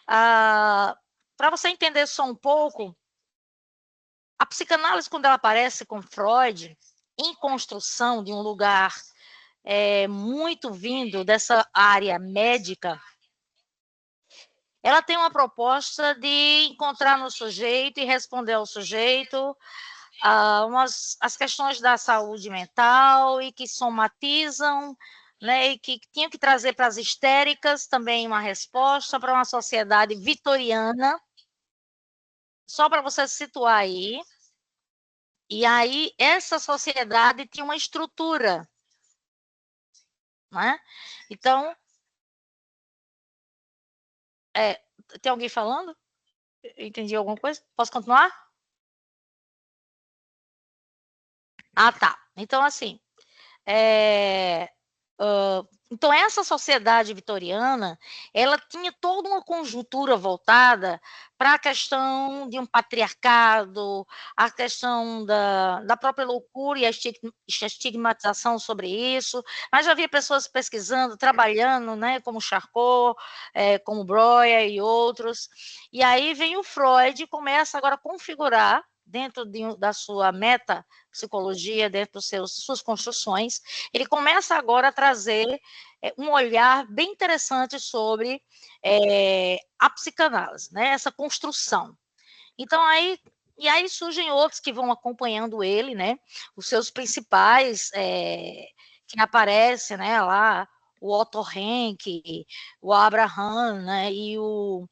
Para você entender só um pouco, a psicanálise, quando ela aparece com Freud, em construção de um lugar muito vindo dessa área médica, ela tem uma proposta de encontrar no sujeito e responder ao sujeito as questões da saúde mental e que somatizam, né, e que tinham que trazer para as histéricas também uma resposta para uma sociedade vitoriana, só para você se situar aí. E aí, essa sociedade tinha uma estrutura, né? Então, tem alguém falando? Entendi alguma coisa? Posso continuar? Ah, tá. Então, assim, então essa sociedade vitoriana, ela tinha toda uma conjuntura voltada para a questão de um patriarcado, a questão da própria loucura e a estigmatização sobre isso, mas já havia pessoas pesquisando, trabalhando, né, como Charcot, como Breuer e outros, e aí vem o Freud e começa agora a configurar dentro da sua metapsicologia, dentro das suas construções, ele começa agora a trazer um olhar bem interessante sobre a psicanálise, né? Essa construção. Então, aí surgem outros que vão acompanhando ele, né? Os seus principais que aparecem, né? Lá, o Otto Rank, o Abraham, né? E o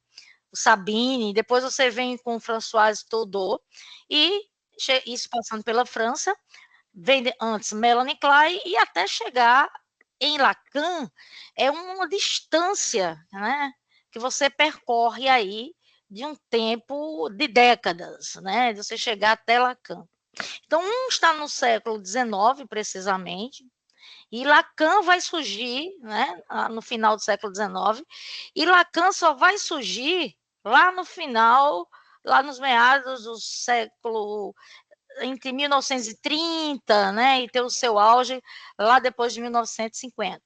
Sabine. Depois você vem com o François Todot, e isso passando pela França, vem antes Melanie Klein, e até chegar em Lacan, é uma distância, né, que você percorre aí de um tempo de décadas, né, de você chegar até Lacan. Então, um está no século XIX, precisamente, e Lacan vai surgir, né, no final do século XIX, e Lacan só vai surgir lá no final, lá nos meados do século entre 1930, né, e ter o seu auge lá depois de 1950.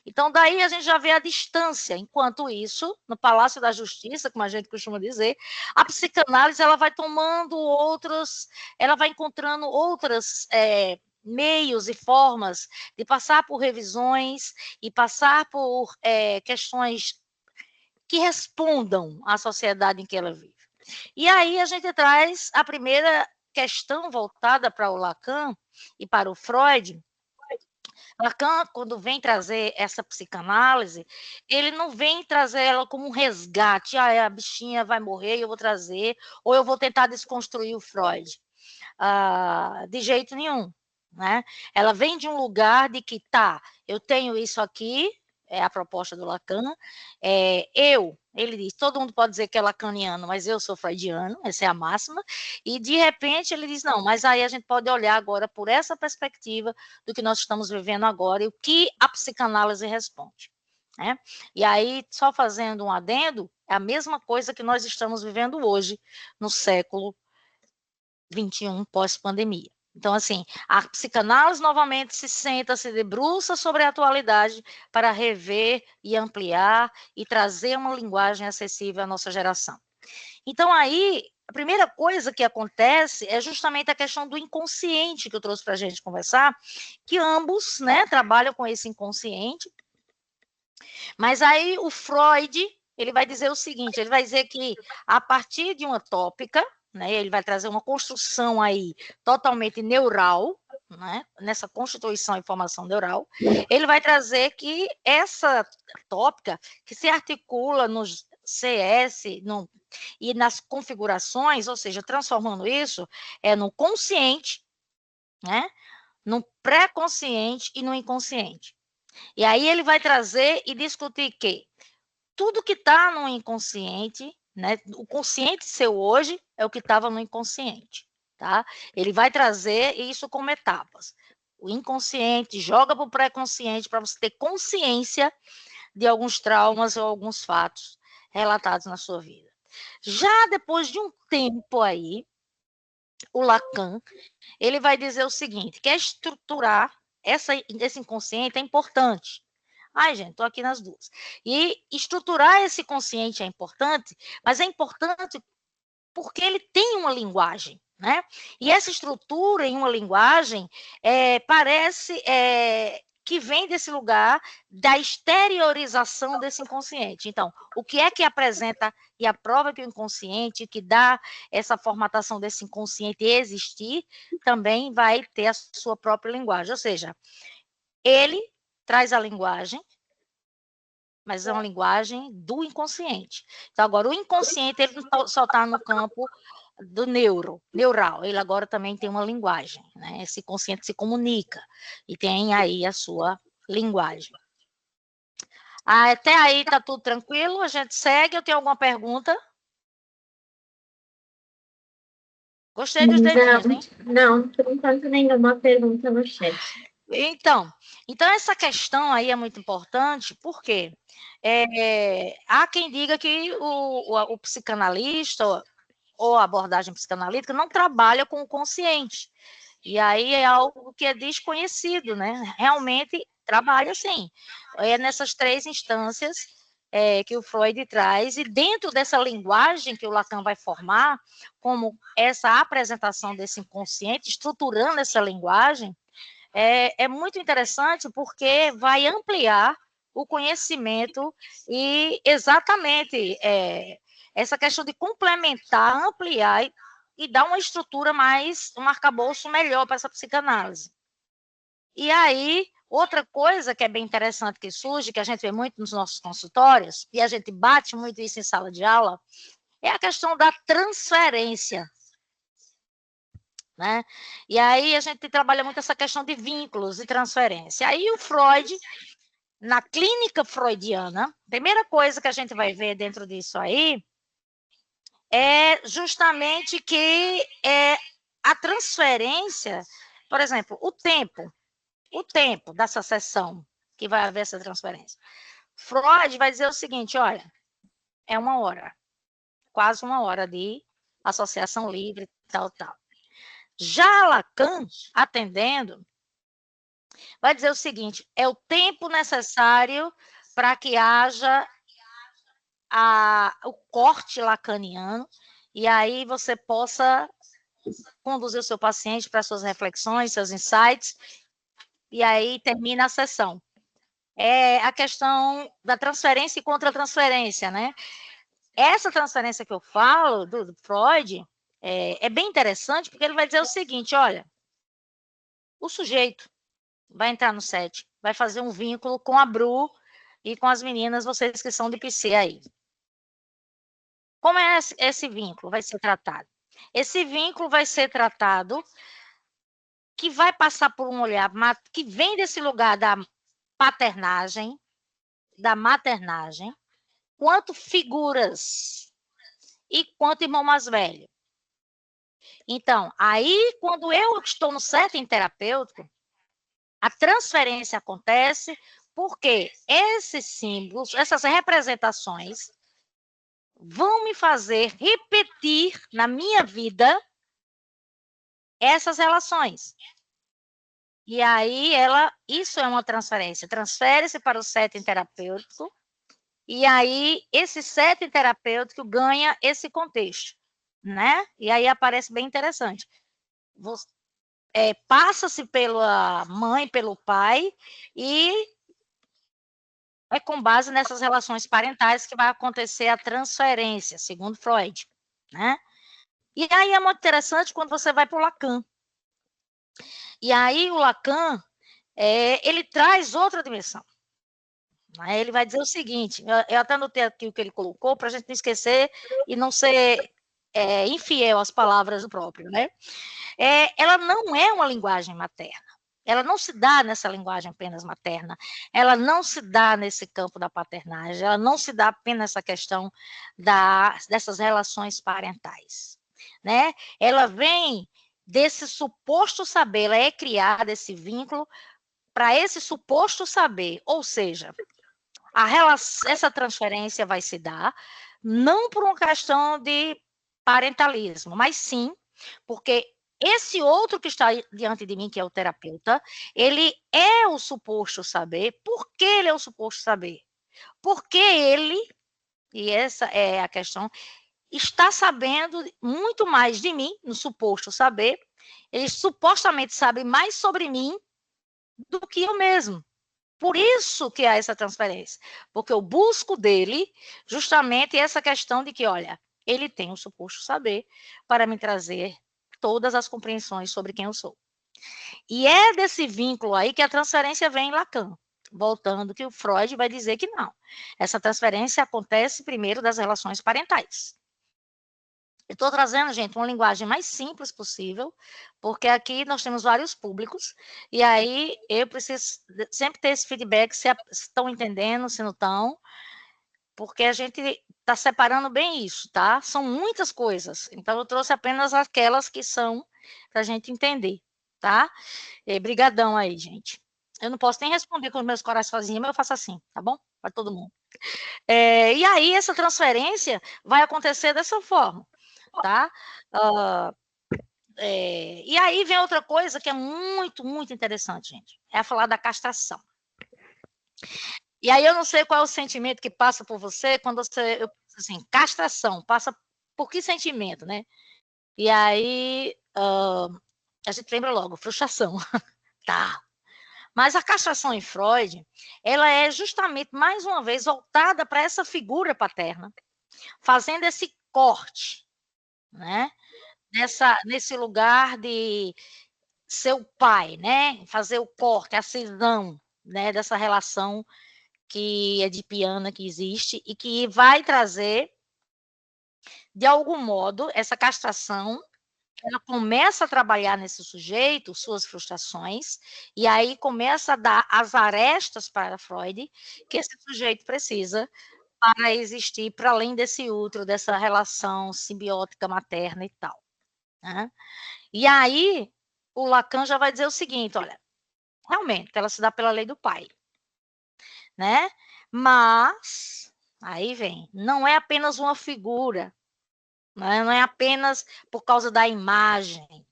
Então, daí a gente já vê a distância. Enquanto isso, no Palácio da Justiça, como a gente costuma dizer, a psicanálise ela vai tomando outros, ela vai encontrando outras meios e formas de passar por revisões e passar por questões que respondam à sociedade em que ela vive. E aí a gente traz a primeira questão voltada para o Lacan e para o Freud. Lacan, quando vem trazer essa psicanálise, ele não vem trazer ela como um resgate, a bichinha vai morrer e eu vou trazer, ou eu vou tentar desconstruir o Freud. De jeito nenhum, né? Ela vem de um lugar de que, tá, eu tenho isso aqui, é a proposta do Lacan, ele diz, todo mundo pode dizer que é lacaniano, mas eu sou freudiano, essa é a máxima, e de repente ele diz, não, mas aí a gente pode olhar agora por essa perspectiva do que nós estamos vivendo agora e o que a psicanálise responde. Né? E aí, só fazendo um adendo, é a mesma coisa que nós estamos vivendo hoje, no século 21, pós-pandemia. Então, assim, a psicanálise novamente se senta, se debruça sobre a atualidade para rever e ampliar e trazer uma linguagem acessível à nossa geração. Então, aí, a primeira coisa que acontece é justamente a questão do inconsciente que eu trouxe para a gente conversar, que ambos, né, trabalham com esse inconsciente, mas aí o Freud, ele vai dizer o seguinte, ele vai dizer que a partir de uma tópica, né, ele vai trazer uma construção aí totalmente neural, né, nessa constituição e formação neural, ele vai trazer que essa tópica, que se articula nos CS e nas configurações, ou seja, transformando isso no consciente, né, no pré-consciente e no inconsciente. E aí ele vai trazer e discutir que tudo que está no inconsciente, né? O consciente seu hoje é o que estava no inconsciente, tá? Ele vai trazer isso como etapas. O inconsciente joga para o pré-consciente para você ter consciência de alguns traumas ou alguns fatos relatados na sua vida. Já depois de um tempo aí, o Lacan, ele vai dizer o seguinte, que estruturar esse inconsciente é importante. Ai, gente, estou aqui nas duas. E estruturar esse consciente é importante, mas é importante porque ele tem uma linguagem, né? E essa estrutura em uma linguagem parece que vem desse lugar da exteriorização desse inconsciente. Então, o que é que apresenta e a prova que o inconsciente, que dá essa formatação desse inconsciente existir, também vai ter a sua própria linguagem. Ou seja, ele traz a linguagem, mas é uma linguagem do inconsciente. Então, agora, o inconsciente ele não só está no campo do neural, ele agora também tem uma linguagem, né? Esse consciente se comunica e tem aí a sua linguagem. Até aí tá tudo tranquilo? A gente segue? Eu tenho alguma pergunta? Gostei dos dedinhos, hein? Não, por enquanto nenhuma pergunta no chat. Então essa questão aí é muito importante, porque há quem diga que o psicanalista ou a abordagem psicanalítica não trabalha com o consciente. E aí é algo que é desconhecido, né? Realmente trabalha sim. É nessas 3 instâncias que o Freud traz, e dentro dessa linguagem que o Lacan vai formar, como essa apresentação desse inconsciente, estruturando essa linguagem, é muito interessante porque vai ampliar o conhecimento e exatamente essa questão de complementar, ampliar e dar uma estrutura mais, um arcabouço melhor para essa psicanálise. E aí, outra coisa que é bem interessante que surge, que a gente vê muito nos nossos consultórios, e a gente bate muito isso em sala de aula, é a questão da transferência. Né? E aí a gente trabalha muito essa questão de vínculos e transferência. Aí o Freud, na clínica freudiana, a primeira coisa que a gente vai ver dentro disso aí é justamente que a transferência, por exemplo, o tempo dessa sessão que vai haver essa transferência. Freud vai dizer o seguinte, olha, é 1 hora, quase 1 hora de associação livre, tal. Já Lacan, atendendo, vai dizer o seguinte, é o tempo necessário para que haja o corte lacaniano, e aí você possa conduzir o seu paciente para suas reflexões, seus insights, e aí termina a sessão. É a questão da transferência e contra-transferência, né? Essa transferência que eu falo, do Freud, é bem interessante, porque ele vai dizer o seguinte, olha, o sujeito vai entrar no set, vai fazer um vínculo com a Bru e com as meninas, vocês que são de PC aí. Como é esse vínculo vai ser tratado? Esse vínculo vai ser tratado que vai passar por um olhar que vem desse lugar da paternagem, da maternagem, quanto figuras e quanto irmão mais velho. Então, aí, quando eu estou no setting terapêutico, a transferência acontece porque esses símbolos, essas representações, vão me fazer repetir na minha vida essas relações. E aí, isso é uma transferência. Transfere-se para o setting terapêutico, e aí esse setting terapêutico ganha esse contexto, né? E aí aparece bem interessante. Passa-se pela mãe, pelo pai, e é com base nessas relações parentais que vai acontecer a transferência, segundo Freud, né? E aí é muito interessante quando você vai para o Lacan. E aí o Lacan, ele traz outra dimensão. Né? Ele vai dizer o seguinte, eu até anotei aqui o que ele colocou, para a gente não esquecer e não ser infiel às palavras do próprio, né? Ela não é uma linguagem materna. Ela não se dá nessa linguagem apenas materna, ela não se dá nesse campo da paternagem, ela não se dá apenas nessa questão dessas relações parentais, né? Ela vem desse suposto saber, ela é criada, esse vínculo, para esse suposto saber, ou seja, essa transferência vai se dar não por uma questão de parentalismo, mas sim porque esse outro que está diante de mim, que é o terapeuta, ele é o suposto saber. Por que ele é o suposto saber? Porque ele, e essa é a questão, está sabendo muito mais de mim, no suposto saber, ele supostamente sabe mais sobre mim do que eu mesmo. Por isso que há essa transferência, porque eu busco dele justamente essa questão de que, olha, ele tem o suposto saber para me trazer todas as compreensões sobre quem eu sou. E é desse vínculo aí que a transferência vem em Lacan, voltando que o Freud vai dizer que não. Essa transferência acontece primeiro das relações parentais. Eu estou trazendo, gente, uma linguagem mais simples possível, porque aqui nós temos vários públicos, e aí eu preciso sempre ter esse feedback, se estão entendendo, se não estão, porque a gente está separando bem isso, tá? São muitas coisas, então eu trouxe apenas aquelas que são para a gente entender, tá? Brigadão aí, gente. Eu não posso nem responder com os meus corações sozinha, mas eu faço assim, tá bom? Para todo mundo. E aí essa transferência vai acontecer dessa forma, tá? E aí vem outra coisa que é muito, muito interessante, gente. É a falar da castração. E aí eu não sei qual é o sentimento que passa por você quando você, eu penso assim, castração, passa por que sentimento, né? E aí a gente lembra logo, frustração, tá? Mas a castração em Freud, ela é justamente, mais uma vez, voltada para essa figura paterna, fazendo esse corte, né? Nesse lugar de ser o pai, né? Fazer o corte, a cisão, né? Dessa relação que é edipiana, que existe, e que vai trazer, de algum modo, essa castração. Ela começa a trabalhar nesse sujeito, suas frustrações, e aí começa a dar as arestas para Freud, que esse sujeito precisa para existir, para além desse útero, dessa relação simbiótica materna e tal, né? E aí, o Lacan já vai dizer o seguinte, olha, realmente, ela se dá pela lei do pai, né? Mas, aí vem, não é apenas uma figura, né? Não é apenas por causa da imagem,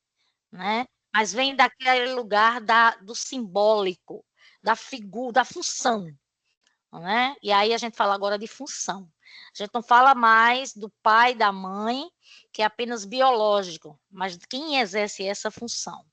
né? Mas vem daquele lugar do simbólico, da figura, da função, né? E aí a gente fala agora de função. A gente não fala mais do pai, da mãe, que é apenas biológico, mas quem exerce essa função,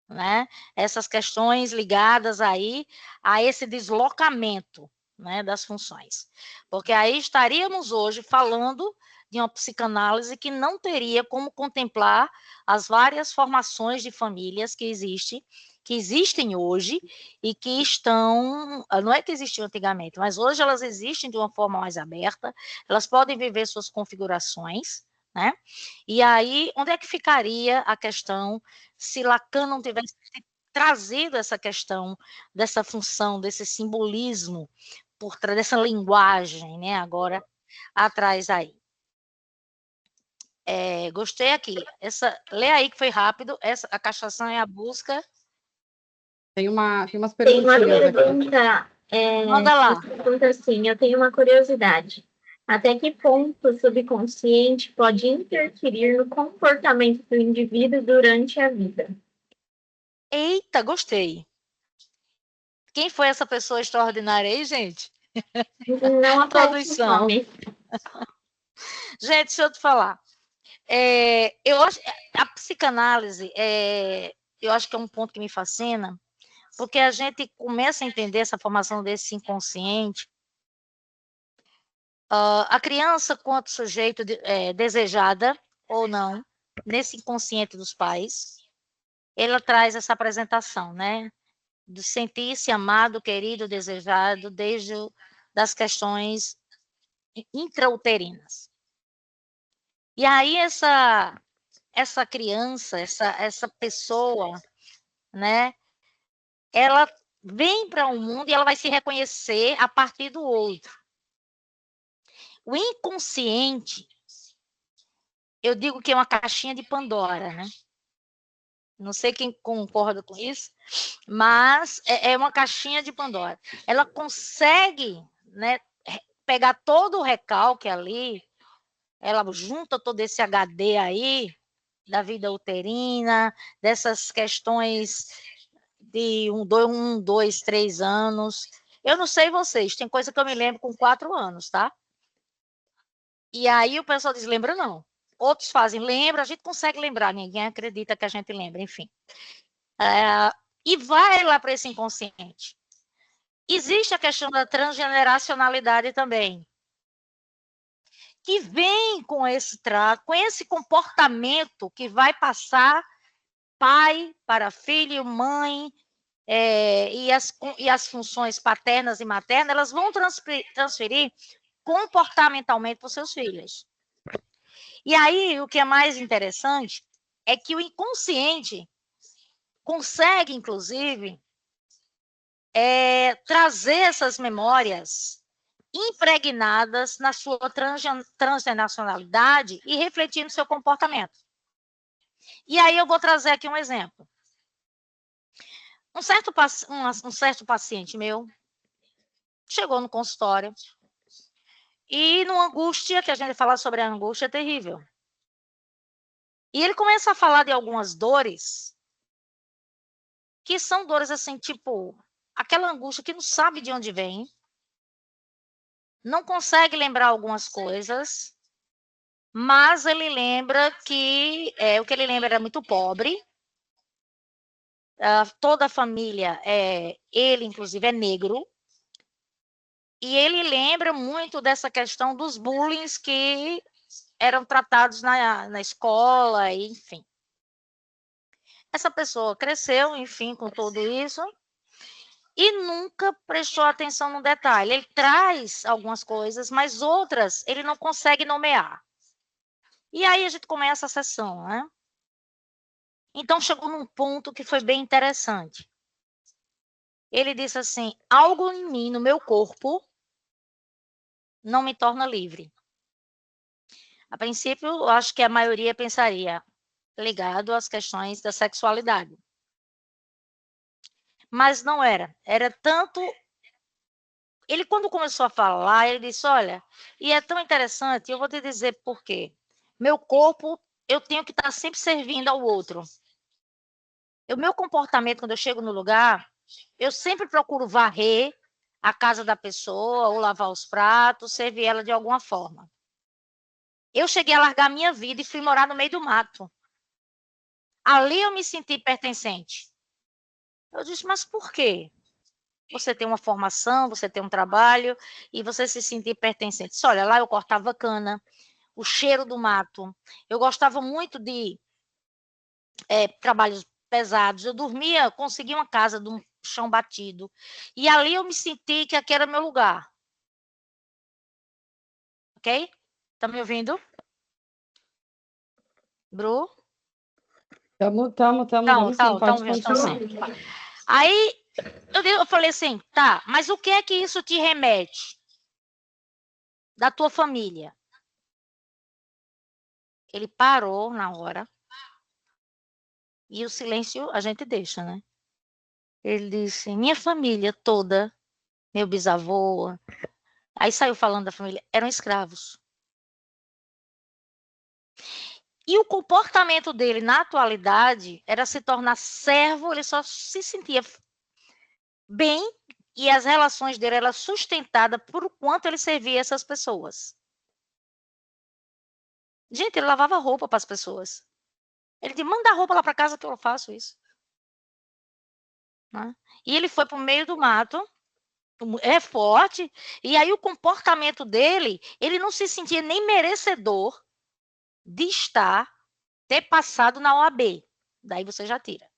né? Essas questões ligadas aí a esse deslocamento, né, das funções. Porque aí estaríamos hoje falando de uma psicanálise que não teria como contemplar as várias formações de famílias que existem hoje e que estão, não é que existiam antigamente, mas hoje elas existem de uma forma mais aberta, elas podem viver suas configurações, né? E aí, onde é que ficaria a questão se Lacan não tivesse trazido essa questão dessa função, desse simbolismo, por trás dessa linguagem, né, agora atrás aí. Gostei aqui. Lê aí que foi rápido. A castração é a busca. Tem umas Tem uma perguntinhas aqui. pergunta. Manda lá. Pergunta assim, eu tenho uma curiosidade. Até que ponto o subconsciente pode interferir no comportamento do indivíduo durante a vida? Eita, gostei. Quem foi essa pessoa extraordinária aí, gente? Não aparece o nome. Gente, deixa eu te falar. Eu acho a psicanálise, eu acho que é um ponto que me fascina, porque a gente começa a entender essa formação desse inconsciente. A criança, quanto sujeito desejada ou não, nesse inconsciente dos pais, ela traz essa apresentação, né? De sentir-se amado, querido, desejado, desde das questões intrauterinas. E aí essa criança, essa pessoa, né? Ela vem para o mundo e ela vai se reconhecer a partir do outro. O inconsciente, eu digo que é uma caixinha de Pandora, né? Não sei quem concorda com isso, mas é uma caixinha de Pandora. Ela consegue, né, pegar todo o recalque ali, ela junta todo esse HD aí da vida uterina, dessas questões de 2, 3 anos. Eu não sei vocês, tem coisa que eu me lembro com 4 anos, tá? E aí o pessoal diz, lembra não. Outros fazem, lembra, a gente consegue lembrar, ninguém acredita que a gente lembra, enfim. E vai lá para esse inconsciente. Existe a questão da transgeneracionalidade também, que vem com esse trato, com esse comportamento que vai passar pai para filho, mãe, e as funções paternas e maternas, elas vão transferir comportamentalmente para os seus filhos. E aí, o que é mais interessante é que o inconsciente consegue, inclusive, trazer essas memórias impregnadas na sua transnacionalidade e refletir no seu comportamento. E aí eu vou trazer aqui um exemplo. Um certo paciente meu chegou no consultório e numa angústia, que a gente fala sobre a angústia, é terrível. E ele começa a falar de algumas dores, que são dores assim, tipo, aquela angústia que não sabe de onde vem, não consegue lembrar algumas coisas, mas ele lembra que o que ele lembra era muito pobre, toda a família, ele inclusive é negro, e ele lembra muito dessa questão dos bullying que eram tratados na escola, enfim. Essa pessoa cresceu, enfim, com tudo isso, e nunca prestou atenção no detalhe. Ele traz algumas coisas, mas outras ele não consegue nomear. E aí a gente começa a sessão, né? Então chegou num ponto que foi bem interessante. Ele disse assim: algo em mim, no meu corpo, não me torna livre. A princípio, eu acho que a maioria pensaria ligado às questões da sexualidade. Mas não era. Era tanto. Ele, quando começou a falar, ele disse: olha, e é tão interessante, eu vou te dizer por quê. Meu corpo, eu tenho que estar sempre servindo ao outro. O meu comportamento, quando eu chego no lugar, eu sempre procuro varrer a casa da pessoa, ou lavar os pratos, servir ela de alguma forma. Eu cheguei a largar minha vida e fui morar no meio do mato. Ali eu me senti pertencente. Eu disse, mas por quê? Você tem uma formação, você tem um trabalho e você se sentir pertencente. Olha, lá eu cortava cana, o cheiro do mato. Eu gostava muito de trabalhos pesados. Eu dormia, conseguia uma casa de um chão batido. E ali eu me senti que aquele era meu lugar. Ok? Tá me ouvindo? Bru? Estamos sim, Então, pode continuar. Aí eu falei assim, tá, mas o que é que isso te remete? Da tua família. Ele parou na hora. E o silêncio a gente deixa, né? Ele disse, minha família toda, meu bisavô, aí saiu falando da família, eram escravos. E o comportamento dele na atualidade era se tornar servo, ele só se sentia bem e as relações dele eram sustentadas por quanto ele servia essas pessoas. Gente, ele lavava roupa para as pessoas. Ele disse, manda a roupa lá para casa que eu faço isso. Né? E ele foi para o meio do mato, é forte, e aí o comportamento dele, ele não se sentia nem merecedor de ter passado na OAB. Daí você já tira.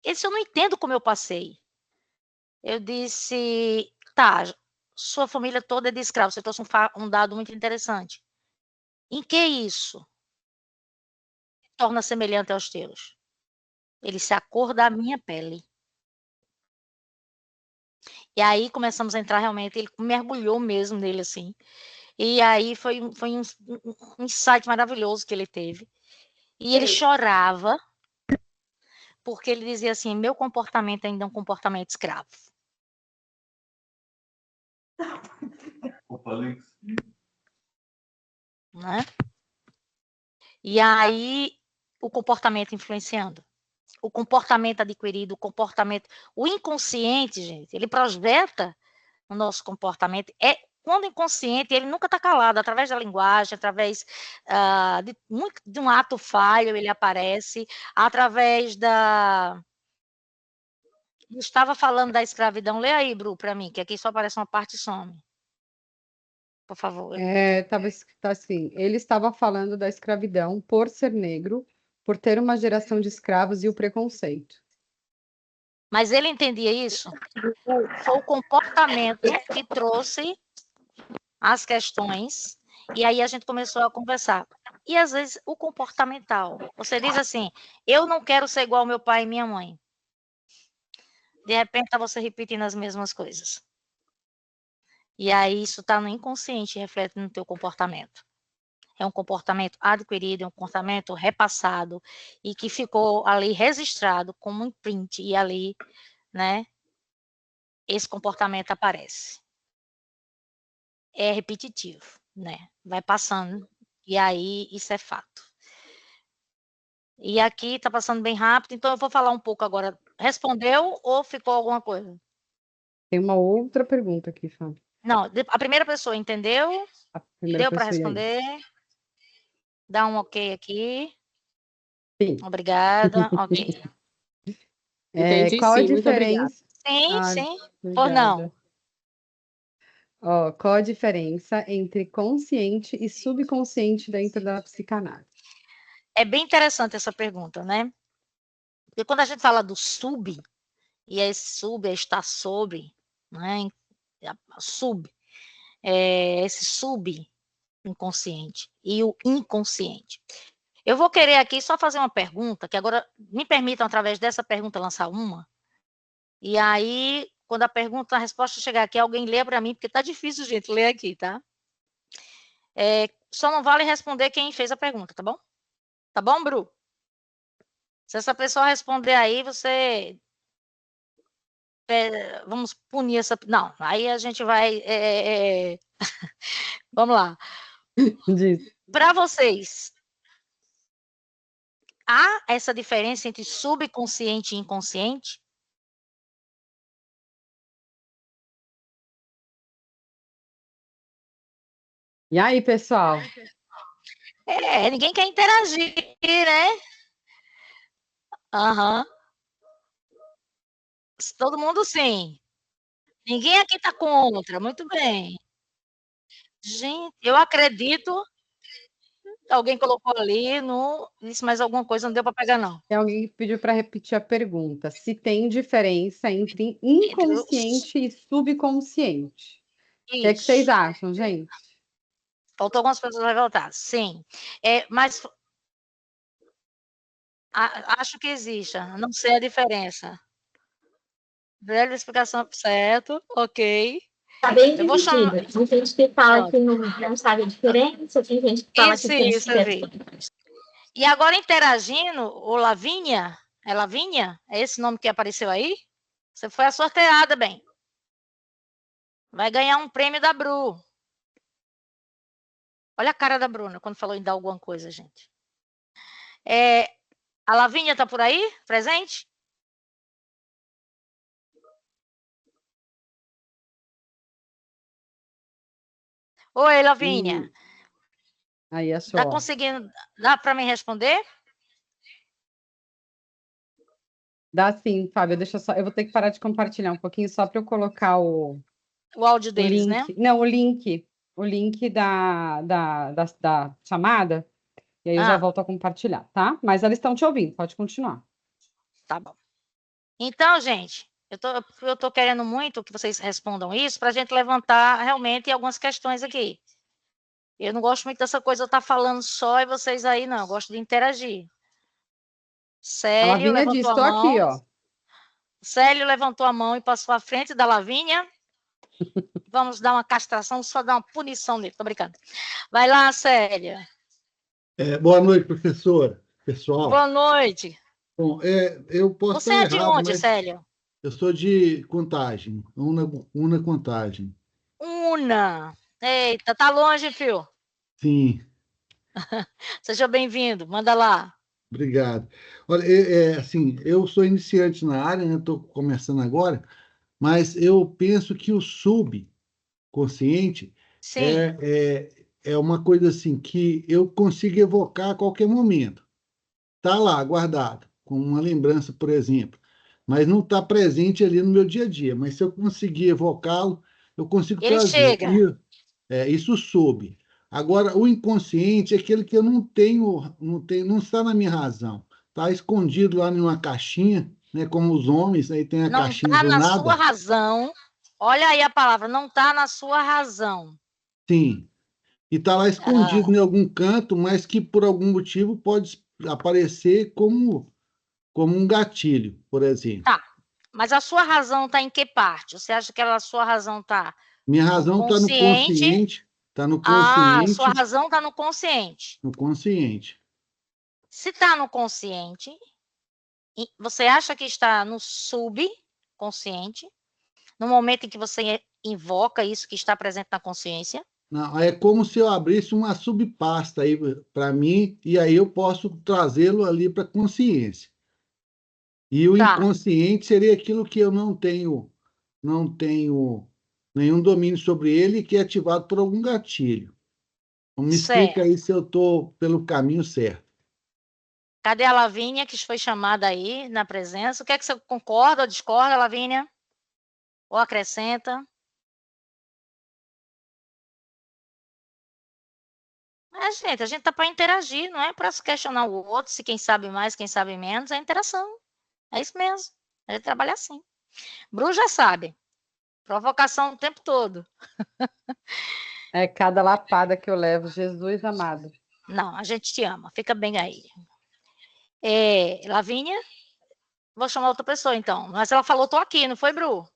Esse eu não entendo como eu passei. Eu disse, tá, sua família toda é de escravo. Você trouxe um dado muito interessante. Em que isso torna semelhante aos teus? Ele disse, a cor da minha pele. E aí começamos a entrar realmente, ele mergulhou mesmo nele assim. E aí foi um insight maravilhoso que ele teve. E ele chorava, porque ele dizia assim, meu comportamento ainda é um comportamento escravo. Né? E aí, o comportamento influenciando. O comportamento adquirido, o inconsciente, gente, ele projeta o nosso comportamento. Quando inconsciente, ele nunca está calado, através da linguagem, através de um ato falho, ele aparece, através da... Estava falando da escravidão, lê aí, Bru, para mim, que aqui só aparece uma parte e some. Por favor. Estava escrito assim, ele estava falando da escravidão por ser negro, por ter uma geração de escravos e o preconceito. Mas ele entendia isso? Foi o comportamento que trouxe as questões, e aí a gente começou a conversar. E às vezes o comportamental. Você diz assim, eu não quero ser igual ao meu pai e minha mãe. De repente está você repetindo as mesmas coisas. E aí isso está no inconsciente e reflete no teu comportamento. É um comportamento adquirido, é um comportamento repassado e que ficou ali registrado como um imprint e ali, né, esse comportamento aparece. É repetitivo, né? Vai passando e aí isso é fato. E aqui está passando bem rápido, então eu vou falar um pouco agora. Respondeu ou ficou alguma coisa? Tem uma outra pergunta aqui, Fábio. Não, a primeira pessoa entendeu? A primeira Deu para pessoa responder? Dá um ok aqui. Sim. Obrigada. Ok. Entendi, Qual a sim, muito obrigada. diferença? Sim, sim. Por Obrigada. não. Qual a diferença entre consciente e subconsciente dentro da psicanálise? É bem interessante essa pergunta, né? Porque quando a gente fala do sub, e esse sub é estar sobre, né? Esse sub inconsciente e o inconsciente. Eu vou querer aqui só fazer uma pergunta, que agora me permitam, através dessa pergunta, lançar uma. E aí, quando a resposta chegar aqui, alguém lê para mim, porque tá difícil, gente, ler aqui, tá? Só não vale responder quem fez a pergunta, tá bom? Tá bom, Bru? Se essa pessoa responder aí, vamos punir essa... Não, aí a gente vai... Vamos lá. Para vocês, há essa diferença entre subconsciente e inconsciente? E aí, pessoal? Ninguém quer interagir, né? Aham. Todo mundo sim. Ninguém aqui está contra, muito bem. Gente, eu acredito. Alguém colocou ali, disse mais alguma coisa, não deu para pegar, não. Tem alguém que pediu para repetir a pergunta. Se tem diferença entre inconsciente e subconsciente. O que é que vocês acham, gente? Faltou algumas pessoas levantar. Sim. Mas acho que existe, não sei a diferença. Velha explicação, certo, ok. Está bem dividido. Tem gente que fala que não sabe a diferença, tem gente que fala que tem diferença. E agora interagindo, o Lavínia, é Lavínia? É esse nome que apareceu aí? Você foi a sorteada, bem. Vai ganhar um prêmio da Bru. Olha a cara da Bruna quando falou em dar alguma coisa, gente. A Lavínia está por aí, presente? Oi, Lavínia. Aí é só. Tá conseguindo? Dá para me responder? Dá sim, Fábio. Deixa só. Eu vou ter que parar de compartilhar um pouquinho só para eu colocar o áudio deles, link. né? Não, o link da chamada. E aí eu já volto a compartilhar, tá? Mas elas estão te ouvindo, pode continuar. Tá bom. Então, gente, eu tô querendo muito que vocês respondam isso para a gente levantar realmente algumas questões aqui. Eu não gosto muito dessa coisa de eu estar falando só e vocês aí, não. Eu gosto de interagir. Célio levantou a mão. Aqui, ó. Célio levantou a mão e passou à frente da Lavínia. Vamos dar uma castração, só dar uma punição nele. Tô brincando. Vai lá, Célia. Boa noite, professora. Pessoal. Boa noite. Bom, eu posso Você estar é de errado, onde, Célio? Eu sou de Contagem, Una Contagem. Una. Eita, tá longe, fio. Sim. Seja bem-vindo, manda lá. Obrigado. Olha, assim, eu sou iniciante na área, né? Estou começando agora, mas eu penso que o subconsciente Sim, é uma coisa assim que eu consigo evocar a qualquer momento. Está lá, guardado, como uma lembrança, por exemplo, mas não está presente ali no meu dia a dia. Mas se eu conseguir evocá-lo, eu consigo ele trazer. chega. Isso soube. Agora, o inconsciente é aquele que eu não está na minha razão. Está escondido lá numa caixinha, né? Como os homens, aí tem a Não caixinha está do na sua nada. razão. Olha aí a palavra, não está na sua razão. Sim. E está lá escondido Ah, em algum canto, mas que por algum motivo pode aparecer como um gatilho, por exemplo. tá. Mas a sua razão está em que parte? Você acha que a sua razão está Minha no razão consciente? está no Ah, sua consciente, razão está no consciente. no consciente. Se está no consciente, você acha que está no subconsciente, no momento em que você invoca isso que está presente na consciência? Não, é como se eu abrisse uma subpasta aí para mim, e aí eu posso trazê-lo ali para a consciência. E o Tá, inconsciente seria aquilo que eu não tenho nenhum domínio sobre ele, que é ativado por algum gatilho. Então, me explica certo. aí se eu estou pelo caminho certo. Cadê a Lavínia, que foi chamada aí na presença? O que é que você concorda ou discorda, Lavínia? Ou acrescenta? Gente, a gente tá para interagir, não é para se questionar o outro, se quem sabe mais, quem sabe menos, é interação. É isso mesmo. A gente trabalha assim. Bru já sabe. Provocação o tempo todo. É cada lapada que eu levo, Jesus amado. Não, a gente te ama. Fica bem aí. Lavínia? Vou chamar outra pessoa, então. Mas ela falou, tô aqui, não foi, Bru?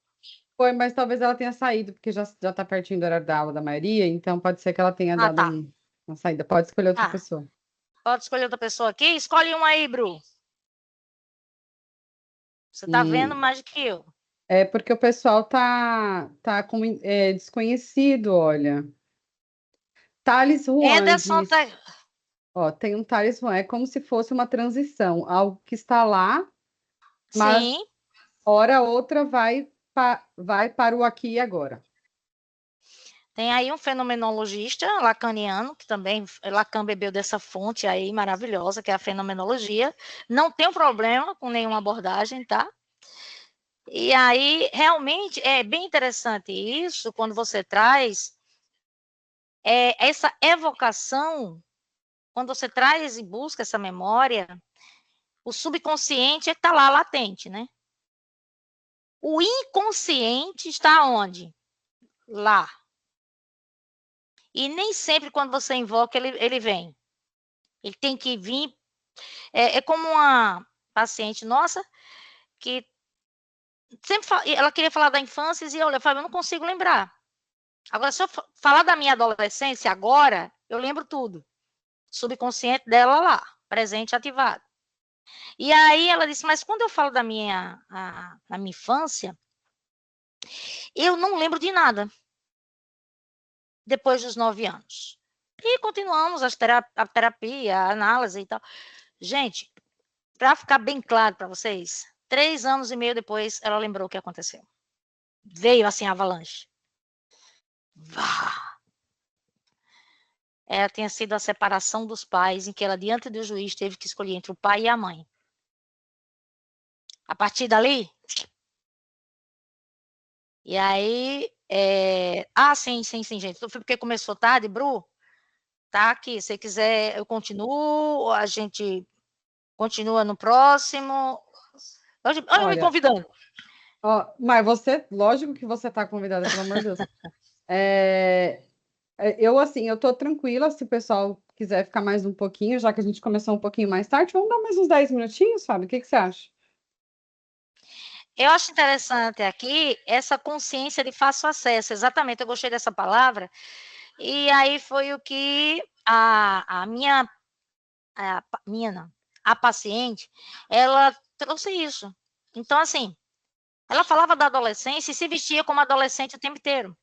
Foi, mas talvez ela tenha saído, porque já tá pertinho do horário da aula da maioria, então pode ser que ela tenha Ah, dado tá. uma saída. Pode escolher outra Ah, pessoa. pode escolher outra pessoa aqui? Escolhe uma aí, Bru. Você tá vendo E mais do que eu. é porque o pessoal tá com desconhecido, olha. Thales Juan Ederson diz, tá... ó, tem um Thales Juan, é como se fosse uma transição, algo que está lá, mas Sim, hora outra vai para o aqui e agora. tem aí um fenomenologista lacaniano, que também Lacan bebeu dessa fonte aí maravilhosa, que é a fenomenologia. Não tem problema com nenhuma abordagem, tá? E aí, realmente, é bem interessante isso, quando você traz essa evocação, quando você traz e busca essa memória, o subconsciente está lá latente, né? O inconsciente está onde? Lá. E nem sempre quando você invoca, ele vem. Ele tem que vir. É como uma paciente nossa que sempre ela queria falar da infância e olha, Fábio, eu não consigo lembrar. Agora, se eu falar da minha adolescência agora, eu lembro tudo. Subconsciente dela lá, presente ativado. E aí ela disse, mas quando eu falo da minha infância, eu não lembro de nada depois dos 9 anos. E continuamos a terapia, a análise e tal. Gente, para ficar bem claro para vocês, 3 anos e meio depois, ela lembrou o que aconteceu. Veio assim a avalanche. Vá! Tinha sido a separação dos pais, em que ela, diante do juiz, teve que escolher entre o pai e a mãe. A partir dali. E aí. Sim, gente. Foi porque começou tarde, Bru. Tá aqui. Se quiser, eu continuo. A gente continua no próximo. Olha, me Olha, convidando. ó, mas você, lógico que você está convidada, pelo amor de Deus. Eu tô tranquila, se o pessoal quiser ficar mais um pouquinho, já que a gente começou um pouquinho mais tarde, vamos dar mais uns 10 minutinhos, Fábio? O que você acha? Eu acho interessante aqui essa consciência de fácil acesso. Exatamente, eu gostei dessa palavra. E aí foi o que a minha não, a paciente, ela trouxe isso. Então, assim, ela falava da adolescência e se vestia como adolescente o tempo inteiro.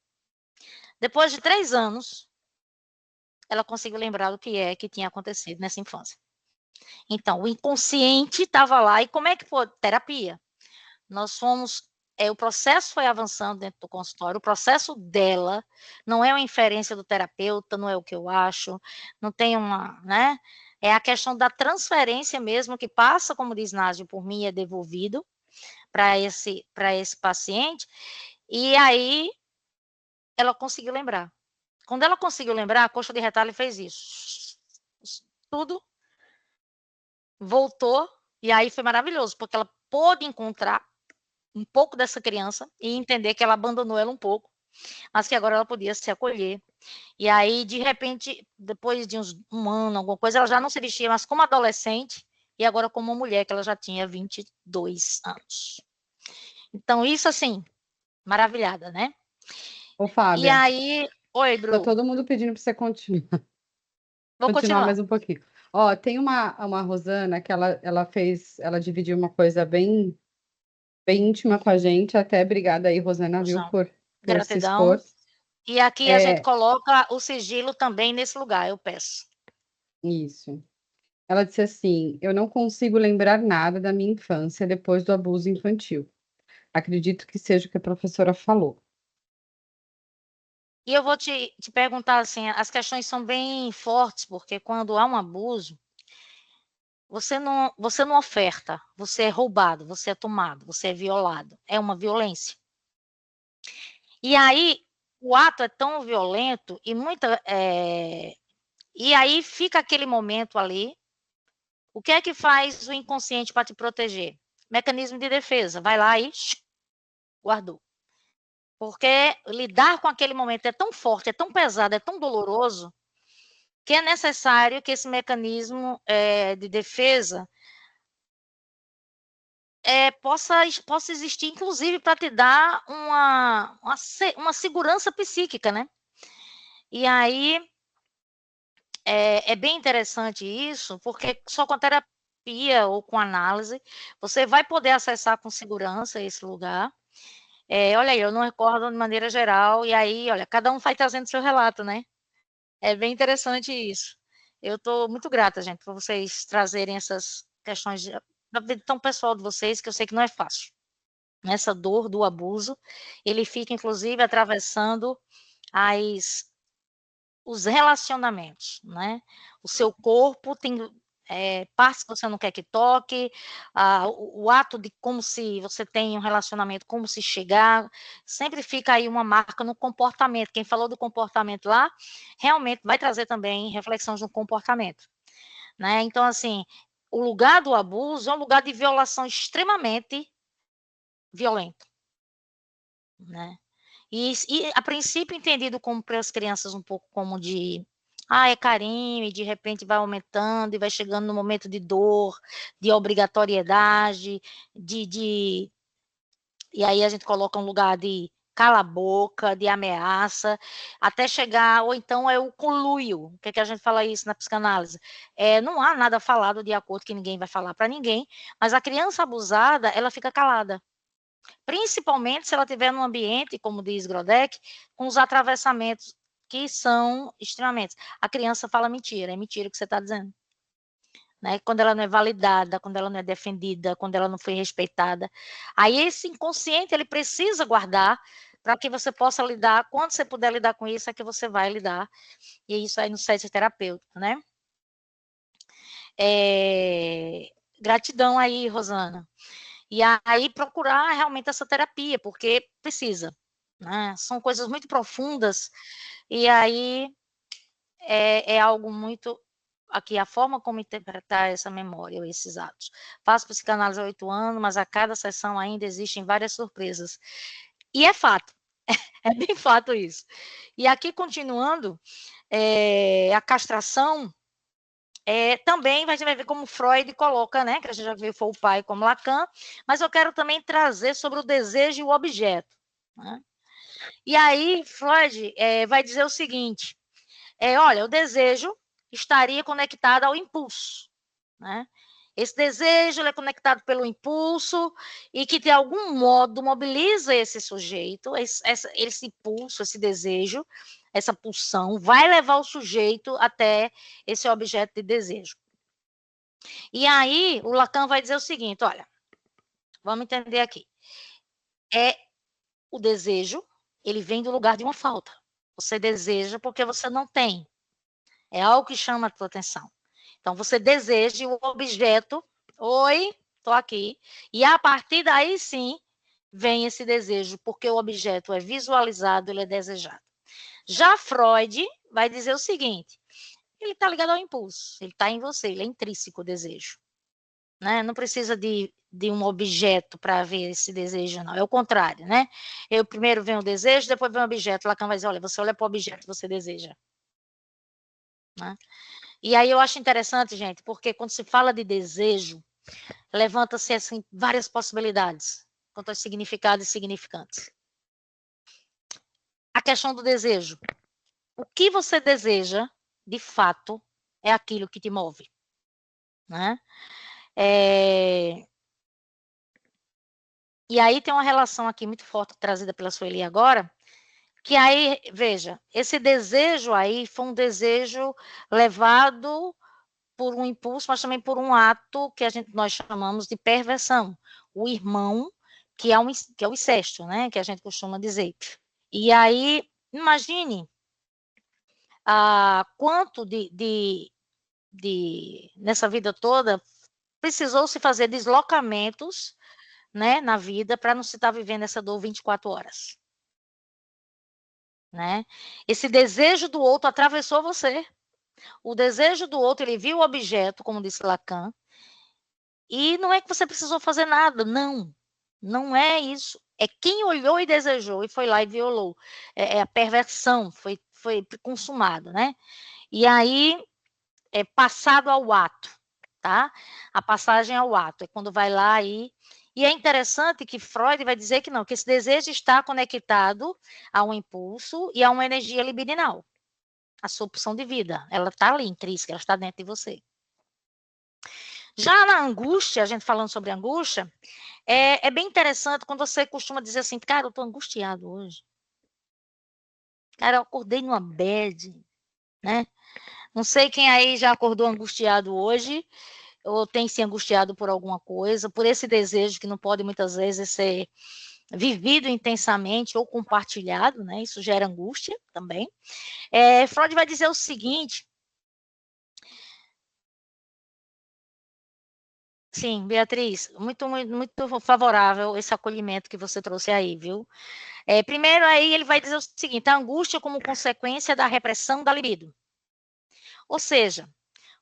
Depois de 3 anos, ela conseguiu lembrar do que tinha acontecido nessa infância. Então, o inconsciente estava lá, e como é que foi? Terapia. Nós fomos, o processo foi avançando dentro do consultório, o processo dela não é uma inferência do terapeuta, não é o que eu acho, não tem uma, né? É a questão da transferência mesmo, que passa, como diz Nádia, por mim, é devolvido para esse paciente, e aí ela conseguiu lembrar. Quando ela conseguiu lembrar, a coxa de retalho fez isso. Tudo voltou, e aí foi maravilhoso, porque ela pôde encontrar um pouco dessa criança e entender que ela abandonou ela um pouco, mas que agora ela podia se acolher. E aí, de repente, depois de um ano, alguma coisa, ela já não se vestia mais como adolescente, e agora como uma mulher, que ela já tinha 22 anos. Então, isso assim, maravilhada, né? Ô, E Fábia, aí, oi, tá Bru, todo mundo pedindo para você continuar, vou continuar continuar. mais um pouquinho. Ó, tem uma Rosana que ela dividiu uma coisa bem, bem íntima com a gente, até obrigada aí, Rosana, viu, Gratidão. por se Gratidão. expor. E aqui a gente É, coloca o sigilo também nesse lugar, eu peço. isso. Ela disse assim: eu não consigo lembrar nada da minha infância depois do abuso infantil. Acredito que seja o que a professora falou. E eu vou te perguntar assim, as questões são bem fortes, porque quando há um abuso, você não oferta, você é roubado, você é tomado, você é violado. É uma violência. E aí, o ato é tão violento e aí fica aquele momento ali. O que é que faz o inconsciente para te proteger? Mecanismo de defesa. Vai lá e guardou. Porque lidar com aquele momento é tão forte, é tão pesado, é tão doloroso, que é necessário que esse mecanismo de defesa possa existir, inclusive, para te dar uma segurança psíquica, né? E aí é bem interessante isso, porque só com terapia ou com análise você vai poder acessar com segurança esse lugar. Olha aí, eu não recordo de maneira geral, e aí, olha, cada um vai trazendo seu relato, né? É bem interessante isso. Eu estou muito grata, gente, por vocês trazerem essas questões da vida tão pessoal de vocês, que eu sei que não é fácil. Essa dor do abuso, ele fica, inclusive, atravessando os relacionamentos, né? O seu corpo tem partes que você não quer que toque, o ato de como se você tem um relacionamento, como se chegar, sempre fica aí uma marca no comportamento. Quem falou do comportamento lá, realmente vai trazer também reflexões no comportamento, né? Então, assim, o lugar do abuso é um lugar de violação extremamente violento, né? E a princípio entendido como para as crianças um pouco como é carinho, e de repente vai aumentando e vai chegando no momento de dor, de obrigatoriedade, e aí a gente coloca um lugar de cala a boca, de ameaça, até chegar, ou então é o conluio. O que é que a gente fala isso na psicanálise? Não há nada falado de acordo que ninguém vai falar para ninguém, mas a criança abusada, ela fica calada. Principalmente se ela estiver num ambiente, como diz Grodeck, com os atravessamentos que são extremamente. A criança fala mentira, é mentira o que você está dizendo. Né? Quando ela não é validada, quando ela não é defendida, quando ela não foi respeitada. Aí esse inconsciente, ele precisa guardar para que você possa lidar, quando você puder lidar com isso, é que você vai lidar. E isso aí no set terapêutico, né? Gratidão aí, Rosana. E aí procurar realmente essa terapia, porque precisa, né? São coisas muito profundas, e aí é algo muito aqui, a forma como interpretar essa memória ou esses atos. Faço psicanálise há 8 anos, mas a cada sessão ainda existem várias surpresas. E é fato, é bem fato isso. E aqui, continuando, a castração também a gente vai ver como Freud coloca, né? Que a gente já viu, foi o pai como Lacan, mas eu quero também trazer sobre o desejo e o objeto. Né? E aí, Freud vai dizer o seguinte: olha, o desejo estaria conectado ao impulso. Né? Esse desejo ele é conectado pelo impulso e que, de algum modo, mobiliza esse sujeito, esse impulso, esse desejo, essa pulsão, vai levar o sujeito até esse objeto de desejo. E aí, o Lacan vai dizer o seguinte, olha, vamos entender aqui. O desejo, ele vem do lugar de uma falta. Você deseja porque você não tem. É algo que chama a tua atenção. Então, você deseja o objeto, oi, estou aqui, e a partir daí sim, vem esse desejo, porque o objeto é visualizado, ele é desejado. Já Freud vai dizer o seguinte, ele está ligado ao impulso, ele está em você, ele é intrínseco o desejo. Né? Não precisa de um objeto para ver esse desejo, não. É o contrário, né? Eu primeiro vem o desejo, depois vem o objeto. Lacan vai dizer, olha, você olha para o objeto que você deseja. Né? E aí eu acho interessante, gente, porque quando se fala de desejo, levanta-se assim, várias possibilidades quanto aos significados e significantes. A questão do desejo. O que você deseja, de fato, é aquilo que te move. Né? E aí tem uma relação aqui muito forte trazida pela Sueli agora, que aí, veja, esse desejo aí foi um desejo levado por um impulso, mas também por um ato que nós chamamos de perversão. O irmão, que é o incesto, né, que a gente costuma dizer. E aí, imagine quanto nessa vida toda precisou se fazer deslocamentos, né, na vida para não se estar vivendo essa dor 24 horas. Né? Esse desejo do outro atravessou você. O desejo do outro, ele viu o objeto, como disse Lacan, e não é que você precisou fazer nada, não. Não é isso. É quem olhou e desejou e foi lá e violou. É a perversão, foi consumado, né? E aí, é passado ao ato, tá? A passagem ao ato, é quando vai lá e é interessante que Freud vai dizer que não, que esse desejo está conectado a um impulso e a uma energia libidinal. A sua opção de vida, ela está ali intrínseca, ela está dentro de você. Já na angústia, a gente falando sobre angústia, é bem interessante quando você costuma dizer assim, cara, eu estou angustiado hoje. Cara, eu acordei numa bad, né? Não sei quem aí já acordou angustiado hoje, ou tem se angustiado por alguma coisa, por esse desejo que não pode muitas vezes ser vivido intensamente ou compartilhado, né? Isso gera angústia também. Freud vai dizer o seguinte. Sim, Beatriz, muito, muito, muito favorável esse acolhimento que você trouxe aí, viu? Primeiro aí ele vai dizer o seguinte, a angústia como consequência da repressão da libido. Ou seja,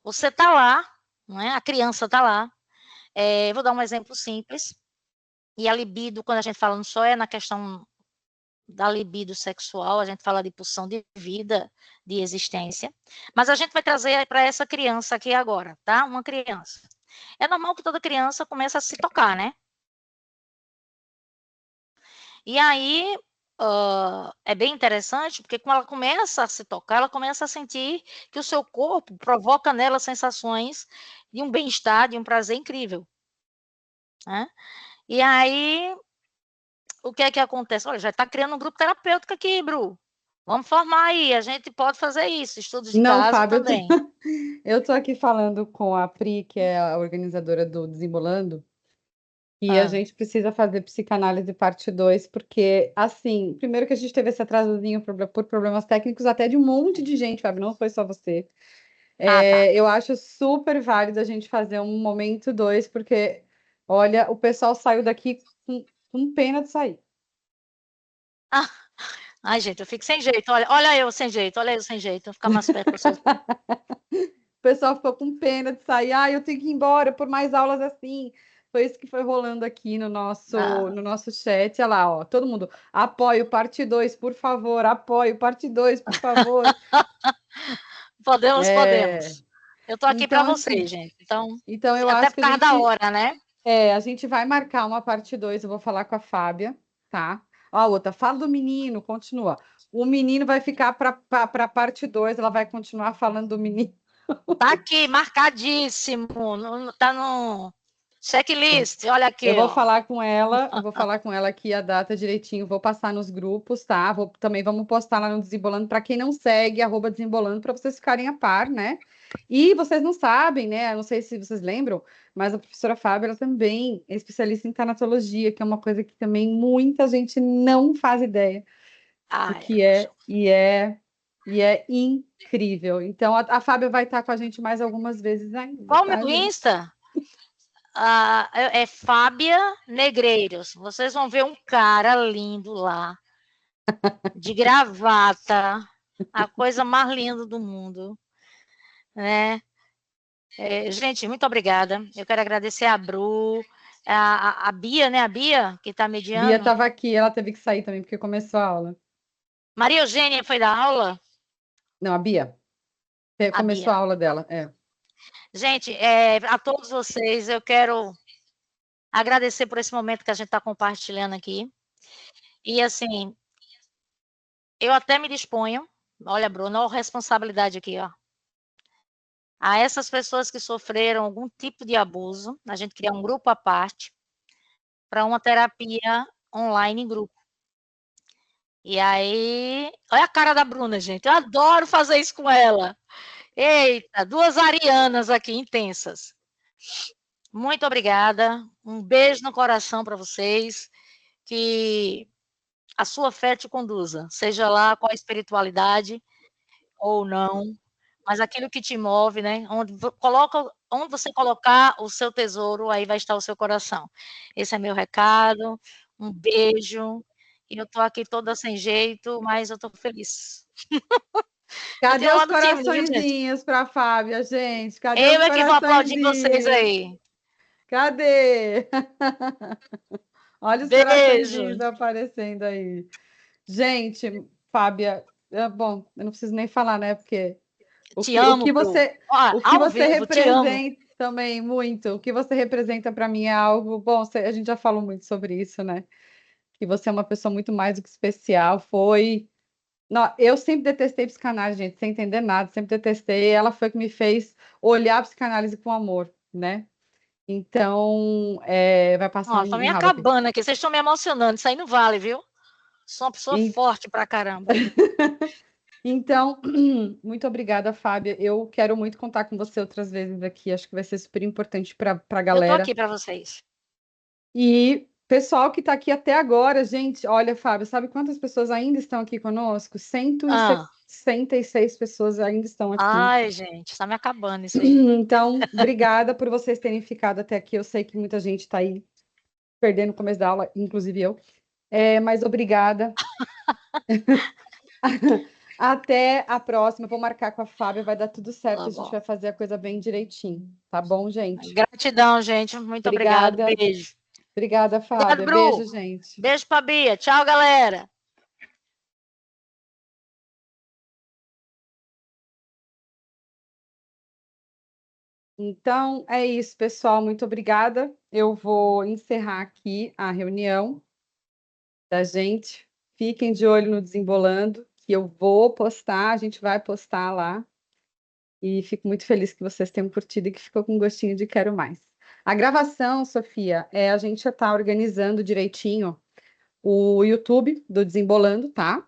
você está lá, não é? A criança está lá, vou dar um exemplo simples, e a libido, quando a gente fala não só é na questão da libido sexual, a gente fala de pulsão de vida, de existência, mas a gente vai trazer para essa criança aqui agora, tá? Uma criança. É normal que toda criança comece a se tocar, né? E aí, é bem interessante, porque quando ela começa a se tocar, ela começa a sentir que o seu corpo provoca nela sensações de um bem-estar, de um prazer incrível. Né? E aí, o que é que acontece? Olha, já está criando um grupo terapêutico aqui, Bru. Vamos formar aí, a gente pode fazer isso, estudos de Não, caso Fábio, também. eu tô aqui falando com a Pri, que é a organizadora do Desembolando, e a gente precisa fazer psicanálise parte 2, porque, assim, primeiro que a gente teve esse atrasozinho por problemas técnicos até de um monte de gente, Fábio, não foi só você. Tá. Eu acho super válido a gente fazer um momento 2, porque, olha, o pessoal saiu daqui com pena de sair. Ai, gente, eu fico sem jeito. Olha eu sem jeito, olha eu sem jeito. Vou ficar mais perto para O pessoal ficou com pena de sair. Eu tenho que ir embora por mais aulas assim. Foi isso que foi rolando aqui no nosso chat. Olha lá, ó, todo mundo, apoio parte 2, por favor, apoio parte 2, por favor. Podemos. Eu tô aqui para Então, vocês, assim, gente. Então, eu até acho por que causa da hora, né? a gente vai marcar uma parte 2. Eu vou falar com a Fábia, tá? Ó, a outra, fala do menino, continua. O menino vai ficar para parte 2, ela vai continuar falando do menino. Tá aqui, marcadíssimo. Tá no checklist. Olha aqui, Eu vou ó. falar com ela, aqui a data direitinho, vou passar nos grupos, tá? Também vamos postar lá no Desembolando, para quem não segue, @desembolando, para vocês ficarem a par, né? E vocês não sabem, né? Eu não sei se vocês lembram, mas a professora Fábio, ela também é especialista em tanatologia, que é uma coisa que também muita gente não faz ideia do Ai, que é, e é incrível. Então, a Fábia vai estar com a gente mais algumas vezes ainda, qual o tá, meu gente? Insta? É Fábia Negreiros. Vocês vão ver um cara lindo lá, de gravata, a coisa mais linda do mundo, né? Gente, muito obrigada. Eu quero agradecer a Bru, a Bia, né? A Bia, que está Bia mediando. estava aqui, ela teve que sair também, porque começou a aula. Maria Eugênia foi da aula? Não, a Bia. A Começou Bia. a aula dela, é. Gente, a todos vocês, eu quero agradecer por esse momento que a gente está compartilhando aqui. E, assim, eu até me disponho, olha, Bruno, olha a responsabilidade aqui, ó. A essas pessoas que sofreram algum tipo de abuso, a gente criar um grupo à parte para uma terapia online em grupo. E aí, olha a cara da Bruna, gente. Eu adoro fazer isso com ela. Eita, duas arianas aqui intensas. Muito obrigada. Um beijo no coração para vocês. Que a sua fé te conduza, seja lá qual a espiritualidade ou não, mas aquilo que te move, né? Onde você colocar o seu tesouro, aí vai estar o seu coração. Esse é meu recado. Um beijo. E eu tô aqui toda sem jeito, mas eu tô feliz. Cadê os Continuando tímido, viu, gente? coraçõezinhos para a Fábia, gente? Cadê os Eu é que vou aplaudir vocês coraçõezinhos? aí. Cadê? Olha os coraçõezinhos Beijo. aparecendo aí. Gente, Fábia, bom, eu não preciso nem falar, né? Porque Te amo, Bru. Ó, o que ao você vivo, te amo. representa também muito, o que você representa para mim é algo, bom, a gente já falou muito sobre isso, né? Que você é uma pessoa muito mais do que especial, Não, eu sempre detestei psicanálise, gente, sem entender nada, sempre detestei. Ela foi que me fez olhar a psicanálise com amor, né? Então, vai passar Ó, tô um me rabo aqui. acabando aqui, vocês estão me emocionando, isso aí não vale, viu? Sou uma pessoa En- forte pra caramba. Então, muito obrigada, Fábia. Eu quero muito contar com você outras vezes aqui. Acho que vai ser super importante para a Eu tô galera. aqui pra vocês. E pessoal que está aqui até agora, gente, olha, Fábio, sabe quantas pessoas ainda estão aqui conosco? Ah, 166 pessoas ainda estão aqui. ai, gente, tá me acabando isso aí. Então, obrigada por vocês terem ficado até aqui. Eu sei que muita gente está aí perdendo o começo da aula, inclusive eu. Mas obrigada. Até a próxima. Eu vou marcar com a Fábia, vai dar tudo certo. Tá A gente bom. vai fazer a coisa bem direitinho. Tá bom, gente? Gratidão, gente. Muito obrigado. Obrigada. Beijo. Obrigada, Obrigado, Fábia. Bru. Beijo, gente. Beijo pra Bia. Tchau, galera. Então, é isso, pessoal. Muito obrigada. Eu vou encerrar aqui a reunião da gente. Fiquem de olho no Desembolando, que eu vou postar, a gente vai postar lá. E fico muito feliz que vocês tenham curtido e que ficou com gostinho de quero mais. A gravação, Sofia, a gente já está organizando direitinho o YouTube do Desembolando, tá?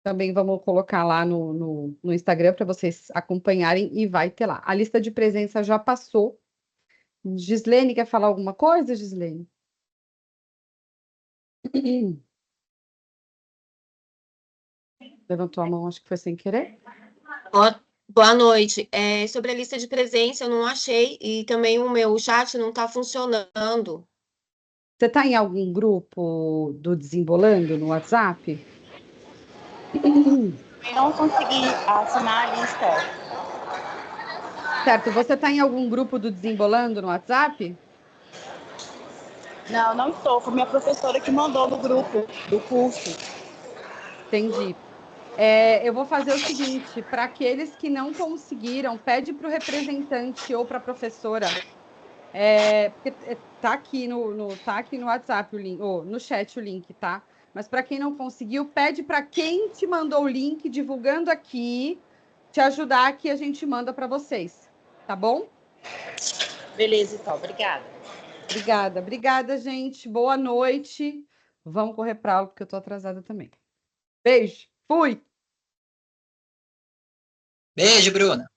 Também vamos colocar lá no Instagram para vocês acompanharem e vai ter lá. A lista de presença já passou. Gislene, quer falar alguma coisa, Gislene? Levantou a mão, acho que foi sem querer. Boa noite. Sobre a lista de presença, eu não achei e também o meu chat não está funcionando. Você está em algum grupo do Desembolando no WhatsApp? Eu não consegui assinar a lista. Certo, você está em algum grupo do Desembolando no WhatsApp? Não, não estou. Foi minha professora que mandou no grupo do curso. Entendi. Eu vou fazer o seguinte, para aqueles que não conseguiram, pede para o representante ou para a professora, porque tá aqui no WhatsApp o link, ou no chat o link, tá? Mas para quem não conseguiu, pede para quem te mandou o link, divulgando aqui, te ajudar aqui, a gente manda para vocês, tá bom? Beleza, então. Obrigada. Obrigada, gente. Boa noite. Vamos correr para aula, porque eu tô atrasada também. Beijo. Fui. Beijo, Bruna.